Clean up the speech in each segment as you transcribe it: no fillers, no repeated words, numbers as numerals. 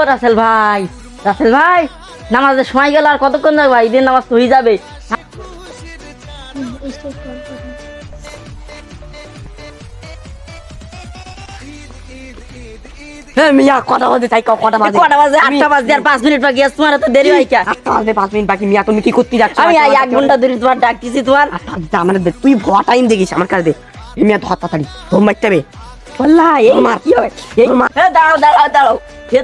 রাসেল ভাই, রাসেল ভাই, নামাজের সময় গেল, আর কতক্ষণ যাবে ভাই? ঈদের নামাজ তো হয়ে যাবে। মিয়া কথা বলতে চাই, কটা বাজে? কটা বাজে? 8টা বাজে, আর 5 মিনিট বাকি আছে। তোমার এত দেরি হয় কে? 8টা বাজে 5 মিনিট বাকি। মিয়া তুমি কি করতে যাচ্ছ? আমি 1 ঘন্টা ধরে তোমার ডাকতেছি। তোমার আমার তুই ভরা টাইম দেখিস আমার কাছে দে। মিয়া ধর তাড়াতাড়ি, ধর মারতে হবে। বললাই এই মার। কি হয়? এই দাঁড়াও দাঁড়াও দাঁড়াও,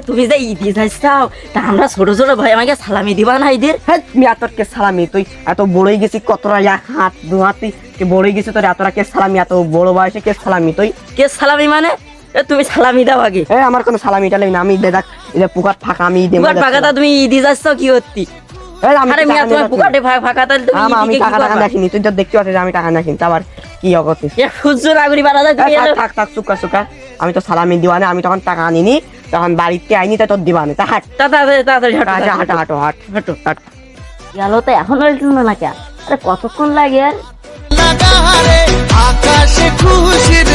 তুমি যে ঈদ যাচ্ছাও, তা আমরা ছোট ছোট ভাই আমাকে সালামি দিবা না ঈদের? হ্যাঁ মিয়া তোর কে সালামি? তুই এত বড়ই গেছিস, কতটা হাত দু হাতি বড়ই গেছিস তোর, এতটা কে সালামি? এত বড় বয়সে কে সালামি তুই? কে সালামি মানে? তুমি সালামি দাও আগে। আমার কোনো সালামি টালামি না, আমি দেখ এই যে পুকার ফাঁকা আমি দেব। পুকার ফাঁকাটা তুমি ঈদ যাচ্ছ কি করতি? আরে মিয়া তোমার পুকারে ফাঁকা তাহলে তুমি আমি টাকা টাকা রাখিনি, তুই তো দেখতে পাচ্ছিস আমি টাকা রাখিনি, আবার কি অগতিস? সূর্য নাগরি বাড়া যায়। থাক থাক চুকা চুকা, আমি তো সালামি দিবা না, আমি তখন টাকা আনিনি, তখন বাড়িতে আইনি, তাই তোর দিবা না। তা হাট তাড়াতাড়ি তাড়াতাড়ি হাঁটো হাঁটো হাঁটো হাট হাঁটো। হাট। গেল তো এখন উল্টলো না কে? আরে কতক্ষণ লাগে আর? আকাশে খুশির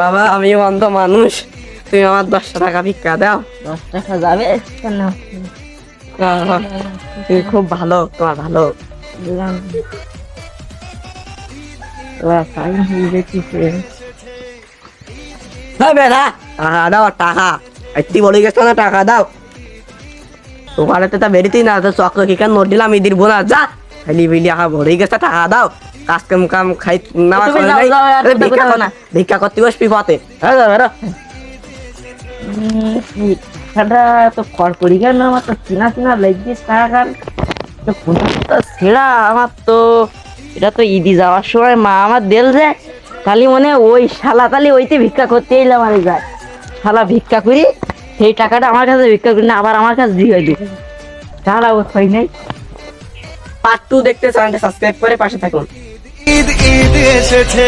বাবা আমি অন্ধ মানুষ, তুমি আমার 10 টাকা ভিক্ষা দাও। 10 টাকা যাবে কেন? তুমি খুব ভালো, তোমার ভালো। দিলাম। টাইম হয়ে গেছে। হ্যাঁ বেটা টাকা দাও, টাকা একটি বলে গেছো না, টাকা দাও। ওখানে তো তা বেরিতেই না, তো চক্র কি কেন নোট দিলাম ইদির বোনা যা খালি বিলি আহা ভরে গেছে, টাকা দাও। কাজ কাম কাম খাই না, তুমি যাও, যাও, আর কোথাও কোথাও না। ভিক্ষা করতে বসবি পথে। হ্যাঁ বেটা টাকাটা তো করি কেন? আমার তো চিনা চিনা লাগছিস টাকা। ছেড়া আমার তো, এটা তো ঈদি যাওয়ার সময় মা আমার দেল যে, তালি মনে ওই শালা তালি ওইতে ভিক্ষা করতে এলাম। আর যায় শালা ভিক্ষা করি, সেই টাকাটা আমার কাছে ভিক্ষা করি না, আবার আমার কাছে দিয়ে দিই। তাহলে হয় নাই। পার্ট 2 দেখতে চ্যানেলটা সাবস্ক্রাইব করে পাশে থাকুন। ঈদ ঈদ এসেছে।